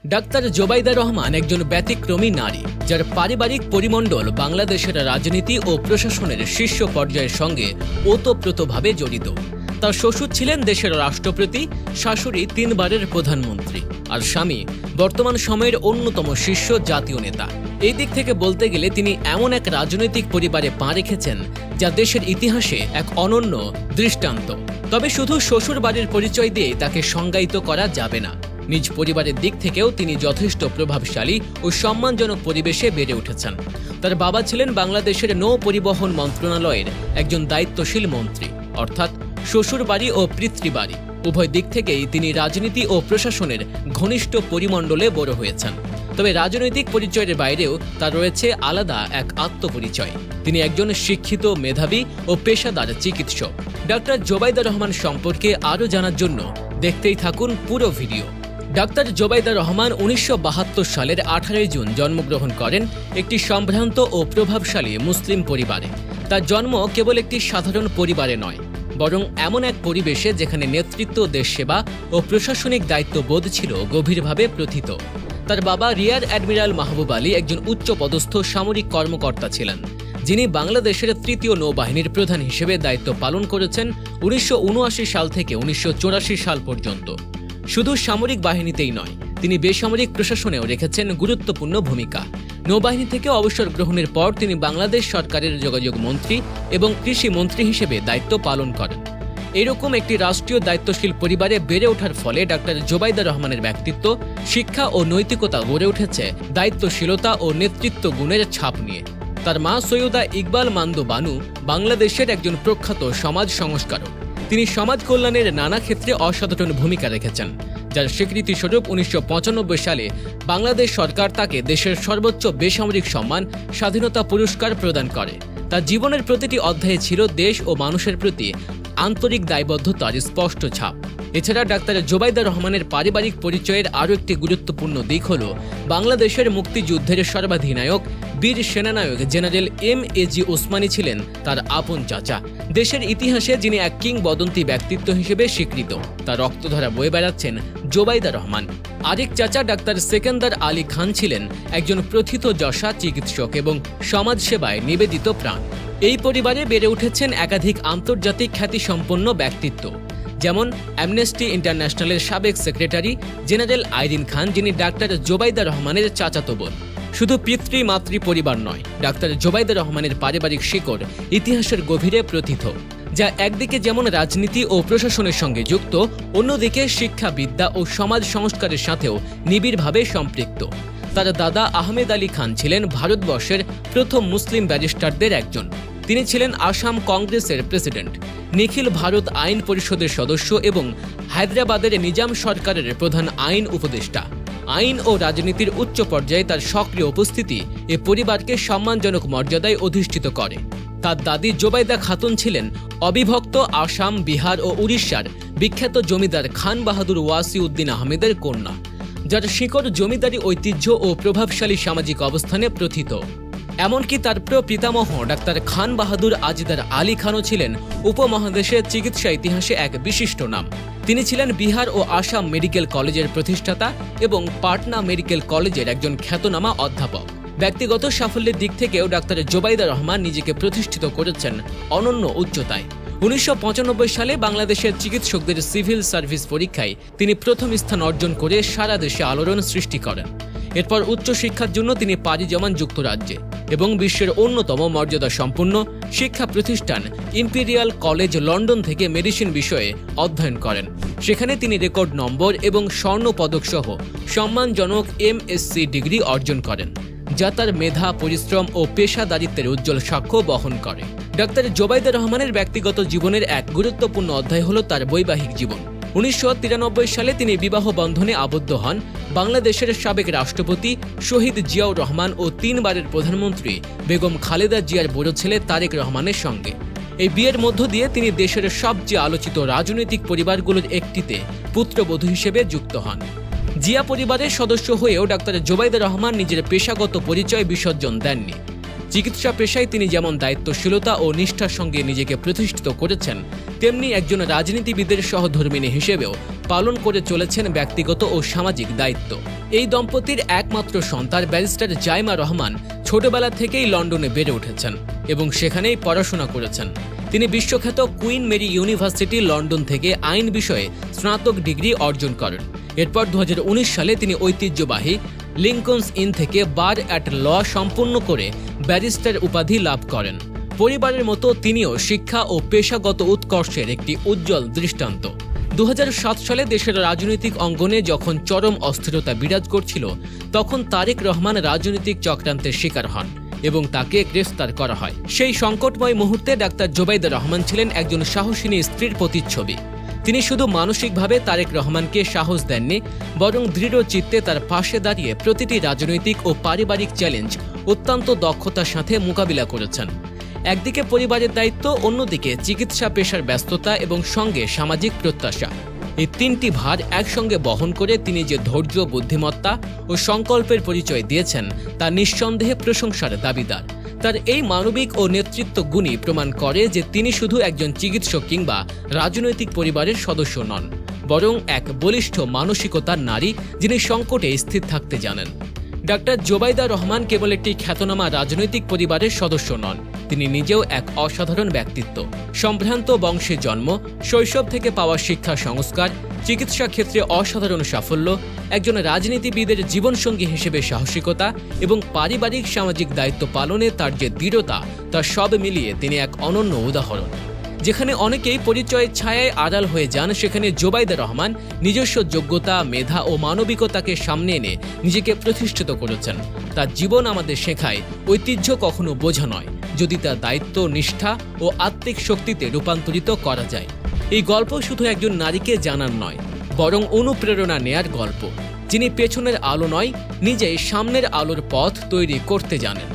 Doctor Zubaida Rahman একজন ব্যতিক্রমী নারী, যার পারিবারিক পরিমণ্ডল বাংলাদেশের রাজনীতি ও প্রশাসনের শীর্ষ পর্যায়ের সঙ্গে ওতপ্রোতভাবে জড়িত। তার শ্বশুর ছিলেন দেশের রাষ্ট্রপতি, শাশুড়ি 3 বারের প্রধানমন্ত্রী, আর স্বামী বর্তমান সময়ের অন্যতম শীর্ষ জাতীয় নেতা। এই দিক থেকে বলতে গেলে তিনি এমন এক রাজনৈতিক পরিবারে পা রেখেছেন যা দেশের ইতিহাসে এক অনন্য দৃষ্টান্ত। তবে শুধু শ্বশুর বাড়ির পরিচয় দিয়ে তাকে সংজ্ঞায়িত করা যাবে না। নিজ পরিবারের দিক থেকেও তিনি যথেষ্ট প্রভাবশালী ও সম্মানজনক পরিবেশে বেড়ে উঠেছেন। তার বাবা ছিলেন বাংলাদেশের নৌ পরিবহন মন্ত্রণালয়ের একজন দায়িত্বশীল মন্ত্রী, অর্থাৎ শ্বশুর বাড়ি ও পিতৃবাড়ি উভয় দিক থেকেই তিনি রাজনীতি ও প্রশাসনের ঘনিষ্ঠ পরিমণ্ডলে বড় হয়েছেন। তবে রাজনৈতিক পরিচয়ের বাইরেও তার রয়েছে আলাদা এক আত্মপরিচয়। তিনি একজন শিক্ষিত, মেধাবী ও পেশাদার চিকিৎসক। ডাক্তার জোবাইদা রহমান সম্পর্কে আরও জানার জন্য দেখতেই থাকুন পুরো ভিডিও। ডাক্তার জোবাইদা রহমান 1972 সালের 18 জুন জন্মগ্রহণ করেন একটি সম্ভ্রান্ত ও প্রভাবশালী মুসলিম পরিবারে। তার জন্ম কেবল একটি সাধারণ পরিবারে নয়, বরং এমন এক পরিবেশে যেখানে নেতৃত্ব, দেশসেবা ও প্রশাসনিক দায়িত্ববোধ ছিল গভীরভাবে প্রথিত। তার বাবা রিয়ার অ্যাডমিরাল মাহবুব আলী একজন উচ্চপদস্থ সামরিক কর্মকর্তা ছিলেন, যিনি বাংলাদেশের 3য় নৌবাহিনীর প্রধান হিসেবে দায়িত্ব পালন করেছেন 1979 সাল থেকে 1984 সাল পর্যন্ত। শুধু সামরিক বাহিনীতেই নয়, তিনি বেসামরিক প্রশাসনেও রেখেছেন গুরুত্বপূর্ণ ভূমিকা। নৌবাহিনী থেকে অবসর গ্রহণের পর তিনি বাংলাদেশ সরকারের যোগাযোগ মন্ত্রী এবং কৃষি মন্ত্রী হিসেবে দায়িত্ব পালন করেন। এরকম একটি রাষ্ট্রীয় দায়িত্বশীল পরিবারে বেড়ে ওঠার ফলে ডাক্তার জোবাইদা রহমানের ব্যক্তিত্ব, শিক্ষা ও নৈতিকতা গড়ে উঠেছে দায়িত্বশীলতা ও নেতৃত্ব গুণের ছাপ নিয়ে। তার মা সৈয়দা ইকবাল মান্দু বানু বাংলাদেশের একজন প্রখ্যাত সমাজ সংস্কারক। তিনি সমাজ কল্যাণের নানা ক্ষেত্রে অসাধারণ ভূমিকা রেখেছেন, যার স্বীকৃতিস্বরূপ 1995 সালে বাংলাদেশ সরকার তাকে দেশের সর্বোচ্চ বেসামরিক সম্মান স্বাধীনতা পুরস্কার প্রদান করে। তার জীবনের প্রতিটি অধ্যায়ে ছিল দেশ ও মানুষের প্রতি আন্তরিক দায়বদ্ধতার স্পষ্ট ছাপ। এছাড়া ডাক্তার জোবাইদা রহমানের পারিবারিক পরিচয়ের আরও একটি গুরুত্বপূর্ণ দিক হল বাংলাদেশের মুক্তিযুদ্ধের সর্বাধিনায়ক বীর সেনানায়ক জেনারেল M.A.G. ওসমানী ছিলেন তার আপন চাচা। দেশের ইতিহাসে যিনি এক কিংবদন্তি ব্যক্তিত্ব হিসেবে স্বীকৃত, তার রক্তধারা বয়ে বেড়াচ্ছেন জোবাইদা রহমান। আরেক চাচা ডাক্তার সেকেন্দার আলী খান ছিলেন একজন প্রথিতযশা চিকিৎসক এবং সমাজসেবায় নিবেদিত প্রাণ। এই পরিবারে বেড়ে উঠেছেন একাধিক আন্তর্জাতিক খ্যাতিসম্পন্ন ব্যক্তিত্ব, যেমন অ্যামনেস্টি ইন্টারন্যাশনালের সাবেক সেক্রেটারি জেনারেল আইরিন খান, যিনি ডাক্তার জোবাইদা রহমানের চাচাতো বোন। শুধু পিতৃ-মাতৃ পরিবার নয়, ডাক্তার জোবাইদা রহমানের পারিবারিক শিকড় ইতিহাসের গভীরে প্রথিত, যা একদিকে যেমন রাজনীতি ও প্রশাসনের সঙ্গে যুক্ত, অন্যদিকে শিক্ষা, বিদ্যা ও সমাজ সংস্কারের সাথেও নিবিড়ভাবে সম্পৃক্ত। তার দাদা আহমেদ আলী খান ছিলেন ভারতবর্ষের প্রথম মুসলিম ব্যারিস্টারদের একজন। তিনি ছিলেন আসাম কংগ্রেসের প্রেসিডেন্ট, নিখিল ভারত আইন পরিষদের সদস্য এবং হায়দ্রাবাদের নিজাম সরকারের প্রধান আইন উপদেষ্টা। আইন ও রাজনীতির উচ্চ পর্যায়ে তার সক্রিয় উপস্থিতি এ পরিবারকে সম্মানজনক মর্যাদায় অধিষ্ঠিত করে। তার দাদি জোবাইদা খাতুন ছিলেন অবিভক্ত আসাম, বিহার ও উড়িষ্যার বিখ্যাত জমিদার খান বাহাদুর ওয়াসিউদ্দিন আহমেদের কন্যা, যার শিকড় জমিদারি ঐতিহ্য ও প্রভাবশালী সামাজিক অবস্থানে প্রথিত। এমনকি তার প্রপিতামহ ডাক্তার খান বাহাদুর আজিদার আলী খানও ছিলেন উপমহাদেশের চিকিৎসা ইতিহাসে এক বিশিষ্ট নাম। তিনি ছিলেন বিহার ও আসাম মেডিকেল কলেজের প্রতিষ্ঠাতা এবং পাটনা মেডিকেল কলেজের একজন খ্যাতনামা অধ্যাপক। ব্যক্তিগত সাফল্যের দিক থেকেও ডাক্তার জোবাইদা রহমান নিজেকে প্রতিষ্ঠিত করেছেন অনন্য উচ্চতায়। 1995 সালে বাংলাদেশের চিকিৎসকদের সিভিল সার্ভিস পরীক্ষায় তিনি প্রথম স্থান অর্জন করে সারা দেশে আলোড়ন সৃষ্টি করেন। এরপর উচ্চশিক্ষার জন্য তিনি পাড়ি জমান যুক্তরাজ্যে এবং বিশ্বের অন্যতম মর্যাদা সম্পন্ন শিক্ষা প্রতিষ্ঠান ইম্পেরিয়াল কলেজ লন্ডন থেকে মেডিসিন বিষয়ে অধ্যয়ন করেন। সেখানে তিনি রেকর্ড নম্বর এবং স্বর্ণ পদক সহ সম্মানজনক MSc ডিগ্রি অর্জন করেন, যা তার মেধা, পরিশ্রম ও পেশাদারিত্বের উজ্জ্বল সাক্ষ্য বহন করে। ডাক্তার জোবাইদা রহমানের ব্যক্তিগত জীবনের এক গুরুত্বপূর্ণ অধ্যায় হল তার বৈবাহিক জীবন। 1993 সালে তিনি বিবাহ বন্ধনে আবদ্ধ হন বাংলাদেশের সাবেক রাষ্ট্রপতি শহীদ জিয়াউর রহমান ও 3 বারের প্রধানমন্ত্রী বেগম খালেদা জিয়ার বড় ছেলে তারেক রহমানের সঙ্গে। এই বিয়ের মধ্য দিয়ে তিনি দেশের সবচেয়ে আলোচিত রাজনৈতিক পরিবারগুলোর একটিতে পুত্রবধূ হিসেবে যুক্ত হন। জিয়া পরিবারের সদস্য হয়েও ডাক্তার জোবাইদা রহমান নিজের পেশাগত পরিচয় বিসর্জন দেননি। চিকিৎসা পেশায় তিনি যেমন দায়িত্বশীলতা ও নিষ্ঠার সঙ্গে নিজেকে প্রতিষ্ঠিত করেছেন, তেমনি একজন রাজনীতিবিদের সহধর্মিণী হিসেবেও পালন করে চলেছেন ব্যক্তিগত ও সামাজিক দায়িত্ব। এই দম্পতির একমাত্র সন্তান ব্যারিস্টার জাইমা রহমান ছোটবেলা থেকেই লন্ডনে বেড়ে উঠেছেন এবং সেখানেই পড়াশোনা করেছেন। তিনি বিশ্বখ্যাত কুইন মেরি ইউনিভার্সিটি লন্ডন থেকে আইন বিষয়ে স্নাতক ডিগ্রি অর্জন করেন। এরপর 2019 সালে তিনি ঐতিহ্যবাহী লিঙ্কনস ইন থেকে বার অ্যাট ল সম্পূর্ণ করে ব্যারিস্টার উপাধি লাভ করেন। পরিবারের মতো তিনিও শিক্ষা ও পেশাগত উৎকর্ষের একটি উজ্জ্বল দৃষ্টান্ত। 2007 সালে দেশের রাজনৈতিক অঙ্গনে যখন চরম অস্থিরতা বিরাজ করছিল, তখন তারেক রহমান রাজনৈতিক চক্রান্তের শিকার হন এবং তাকে গ্রেফতার করা হয়। সেই সংকটময় মুহূর্তে ডাক্তার জোবাইদা রহমান ছিলেন একজন সাহসিনী স্ত্রীর প্রতিচ্ছবি। তিনি শুধু মানসিকভাবে তারেক রহমানকে সাহস দেননি, বরং দৃঢ় চিত্তে তার পাশে দাঁড়িয়ে প্রতিটি রাজনৈতিক ও পারিবারিক চ্যালেঞ্জ অত্যন্ত দক্ষতার সাথে মোকাবিলা করেছেন। একদিকে পরিবারের দায়িত্ব, অন্যদিকে চিকিৎসা পেশার ব্যস্ততা এবং সঙ্গে সামাজিক প্রত্যাশা। এই তিনটি ভার একসঙ্গে বহন করে তিনি যে ধৈর্য, বুদ্ধিমত্তা ও সংকল্পের পরিচয় দিয়েছেন তা নিঃসন্দেহে প্রশংসার দাবিদার। তার এই মানবিক ও নেতৃত্ব গুণই প্রমাণ করে যে তিনি শুধু একজন চিকিৎসক কিংবা রাজনৈতিক পরিবারের সদস্য নন, বরং এক বলিষ্ঠ মানসিকতার নারী যিনি সংকটে স্থির থাকতে জানেন। ডাক্তার জোবাইদা রহমান কেবল একটি খ্যাতনামা রাজনৈতিক পরিবারের সদস্য নন, তিনি নিজেও এক অসাধারণ ব্যক্তিত্ব। সম্ভ্রান্ত বংশে জন্ম, শৈশব থেকে পাওয়া শিক্ষা সংস্কার, চিকিৎসা ক্ষেত্রে অসাধারণ সাফল্য, একজন রাজনীতিবিদের জীবনসঙ্গী হিসেবে সাহসিকতা এবং পারিবারিক সামাজিক দায়িত্ব পালনে তার যে দৃঢ়তা, তা সব মিলিয়ে তিনি এক অনন্য উদাহরণ। যেখানে অনেকেই পরিচয়ের ছায়ায় আড়াল হয়ে যান, সেখানে জোবাইদা রহমান নিজস্ব যোগ্যতা, মেধা ও মানবিকতাকে সামনে এনে নিজেকে প্রতিষ্ঠিত করেছেন। তার জীবন আমাদের শেখায় ঐতিহ্য কখনো বোঝা নয়, যদি তার দায়িত্ব, নিষ্ঠা ও আত্মিক শক্তিতে রূপান্তরিত করা যায়। এই গল্প শুধু একজন নারীকে জানার নয়, বরং অনুপ্রেরণা নেয়ার গল্প, যিনি পেছনের আলো নয়, নিজেই সামনের আলোর পথ তৈরি করতে জানেন।